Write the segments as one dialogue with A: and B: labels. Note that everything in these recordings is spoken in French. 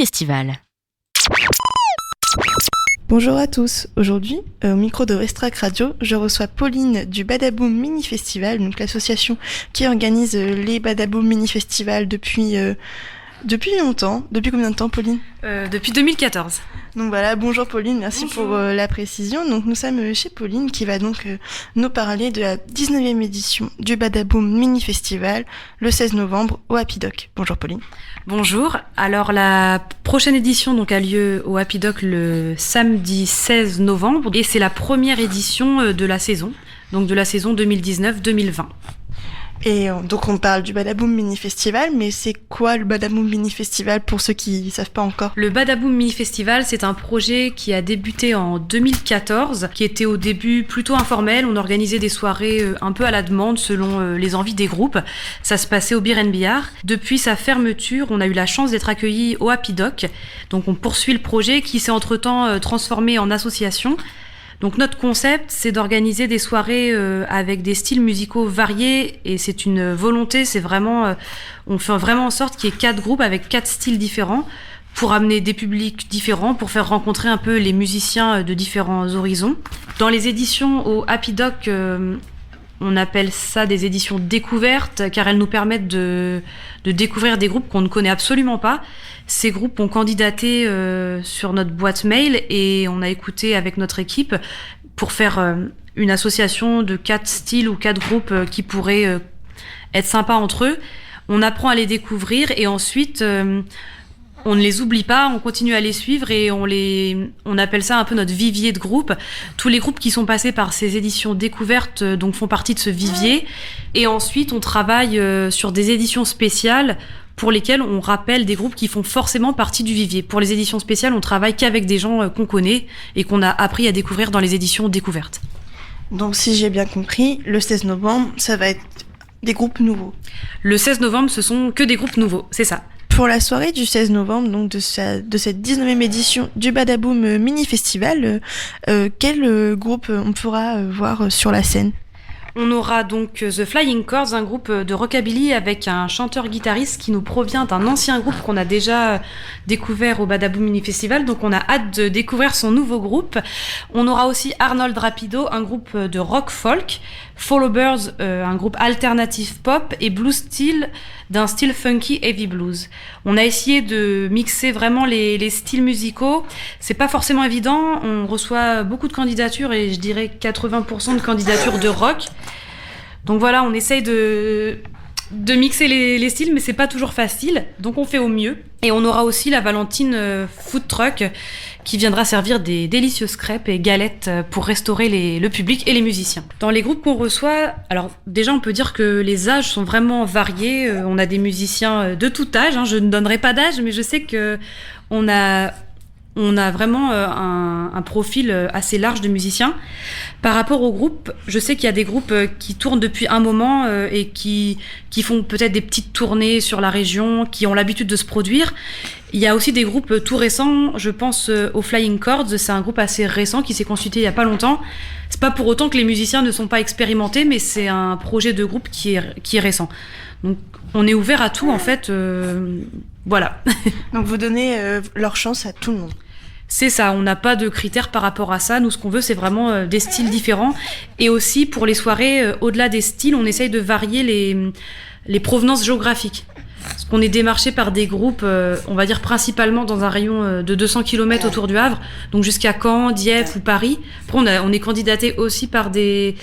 A: Festival.
B: Bonjour à tous, aujourd'hui, au micro de Westrack Radio, je reçois Pauline du Badaboom Mini Festival, donc l'association qui organise les Badaboom Mini Festival depuis longtemps. Depuis combien de temps, Pauline ?
C: Depuis 2014.
B: Donc voilà, bonjour Pauline, merci
C: Bonjour.
B: pour la précision. Donc nous sommes chez Pauline qui va donc nous parler de la 19e édition du Badaboom Mini Festival le 16 novembre au Happy Doc. Bonjour Pauline.
C: Bonjour. Alors la prochaine édition donc a lieu au Happy Doc le samedi 16 novembre et c'est la première édition de la saison, donc de la saison 2019-2020.
B: Et donc on parle du Badaboom Mini Festival, mais c'est quoi le Badaboom Mini Festival pour ceux qui ne savent pas encore ?
C: Le Badaboom Mini Festival, c'est un projet qui a débuté en 2014, qui était au début plutôt informel. On organisait des soirées un peu à la demande selon les envies des groupes. Ça se passait au Beer & Billard. Depuis sa fermeture, on a eu la chance d'être accueillis au Happy Doc. Donc on poursuit le projet qui s'est entre-temps transformé en association. Donc notre concept, c'est d'organiser des soirées avec des styles musicaux variés et c'est une volonté, c'est vraiment, on fait vraiment en sorte qu'il y ait 4 groupes avec 4 styles différents pour amener des publics différents, pour faire rencontrer un peu les musiciens de différents horizons. Dans les éditions au Happy Doc, on appelle ça des éditions découvertes car elles nous permettent de découvrir des groupes qu'on ne connaît absolument pas. Ces groupes ont candidaté sur notre boîte mail et on a écouté avec notre équipe pour faire une association de 4 styles ou 4 groupes qui pourraient être sympas entre eux. On apprend à les découvrir et ensuite on ne les oublie pas, on continue à les suivre et on appelle ça un peu notre vivier de groupes. Tous les groupes qui sont passés par ces éditions découvertes donc font partie de ce vivier. Et ensuite, on travaille sur des éditions spéciales pour lesquelles on rappelle des groupes qui font forcément partie du vivier. Pour les éditions spéciales, on travaille qu'avec des gens qu'on connaît et qu'on a appris à découvrir dans les éditions découvertes.
B: Donc si j'ai bien compris, le 16 novembre, ça va être des groupes nouveaux.
C: Le 16 novembre, ce sont que des groupes nouveaux, c'est ça.
B: Pour la soirée du 16 novembre, donc de cette 19e édition du Badaboom Mini Festival, quel groupe on pourra voir sur la scène ?
C: On aura donc The Flying Chords, un groupe de rockabilly avec un chanteur-guitariste qui nous provient d'un ancien groupe qu'on a déjà découvert au Badaboom Mini Festival, donc on a hâte de découvrir son nouveau groupe. On aura aussi Arnold Rapido, un groupe de rock folk, Followbirds, un groupe alternative pop, et Blue Steel, d'un style funky heavy blues. On a essayé de mixer vraiment les styles musicaux. C'est pas forcément évident. On reçoit beaucoup de candidatures et je dirais 80% de candidatures de rock. Donc voilà, on essaye de mixer les styles, mais c'est pas toujours facile. Donc on fait au mieux. Et on aura aussi la Valentine Food Truck qui viendra servir des délicieuses crêpes et galettes pour restaurer le public et les musiciens. Dans les groupes qu'on reçoit, alors déjà on peut dire que les âges sont vraiment variés. On a des musiciens de tout âge, hein. Je ne donnerai pas d'âge, mais je sais que on a vraiment un profil assez large de musiciens. Par rapport aux groupes, je sais qu'il y a des groupes qui tournent depuis un moment et qui font peut-être des petites tournées sur la région, qui ont l'habitude de se produire. Il y a aussi des groupes tout récents, je pense aux Flying Chords, c'est un groupe assez récent qui s'est constitué il y a pas longtemps. C'est pas pour autant que les musiciens ne sont pas expérimentés, mais c'est un projet de groupe qui est récent. Donc on est ouvert à tout en fait, voilà.
B: Donc vous donnez leur chance à tout le monde.
C: C'est ça, on n'a pas de critères par rapport à ça. Nous, ce qu'on veut, c'est vraiment des styles différents. Et aussi, pour les soirées, au-delà des styles, on essaye de varier les provenances géographiques. Parce qu'on est démarché par des groupes, on va dire principalement dans un rayon de 200 km autour du Havre, donc jusqu'à Caen, Dieppe ou Paris. Après, on est candidaté aussi par des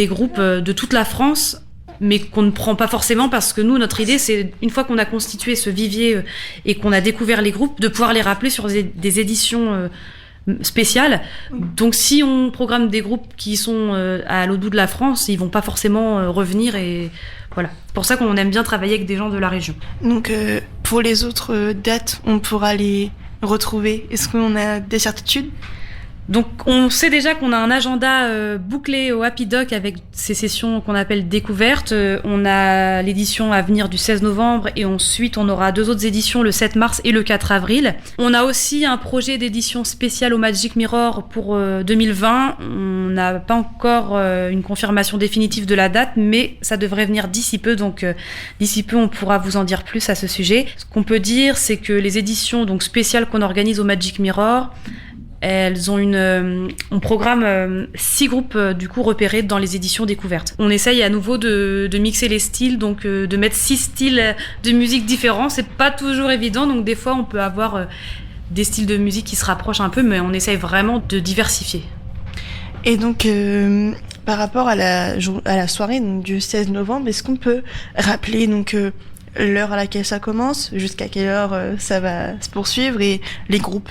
C: groupes de toute la France, mais qu'on ne prend pas forcément parce que nous, notre idée, c'est une fois qu'on a constitué ce vivier et qu'on a découvert les groupes, de pouvoir les rappeler sur des éditions spéciales. Donc si on programme des groupes qui sont à l'autre bout de la France, ils vont pas forcément revenir et voilà. C'est pour ça qu'on aime bien travailler avec des gens de la région.
B: Donc pour les autres dates, on pourra les retrouver. Est-ce qu'on a des certitudes ?
C: Donc on sait déjà qu'on a un agenda bouclé au Happy Doc avec ces sessions qu'on appelle découvertes. On a l'édition à venir du 16 novembre et ensuite on aura 2 autres éditions le 7 mars et le 4 avril. On a aussi un projet d'édition spéciale au Magic Mirror pour 2020. On n'a pas encore une confirmation définitive de la date, mais ça devrait venir d'ici peu. Donc d'ici peu on pourra vous en dire plus à ce sujet. Ce qu'on peut dire, c'est que les éditions donc spéciales qu'on organise au Magic Mirror, elles ont on programme 6 groupes du coup repérés dans les éditions découvertes. On essaye à nouveau de mixer les styles, donc de mettre 6 styles de musique différents. C'est pas toujours évident, donc des fois on peut avoir des styles de musique qui se rapprochent un peu, mais on essaye vraiment de diversifier.
B: Et donc, par rapport à la soirée donc, du 16 novembre, est-ce qu'on peut rappeler donc l'heure à laquelle ça commence, jusqu'à quelle heure ça va se poursuivre et les groupes?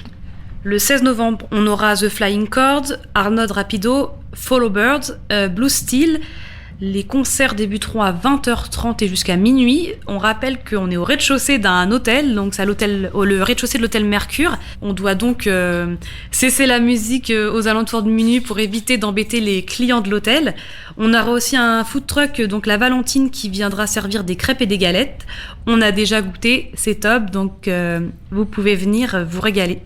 C: Le 16 novembre, on aura The Flying Chords, Arnaud Rapido, Follow Birds, Blue Steel. Les concerts débuteront à 20h30 et jusqu'à minuit. On rappelle qu'on est au rez-de-chaussée d'un hôtel, donc c'est le rez-de-chaussée de l'hôtel Mercure. On doit donc cesser la musique aux alentours de minuit pour éviter d'embêter les clients de l'hôtel. On aura aussi un food truck, donc la Valentine, qui viendra servir des crêpes et des galettes. On a déjà goûté, c'est top, donc vous pouvez venir vous régaler.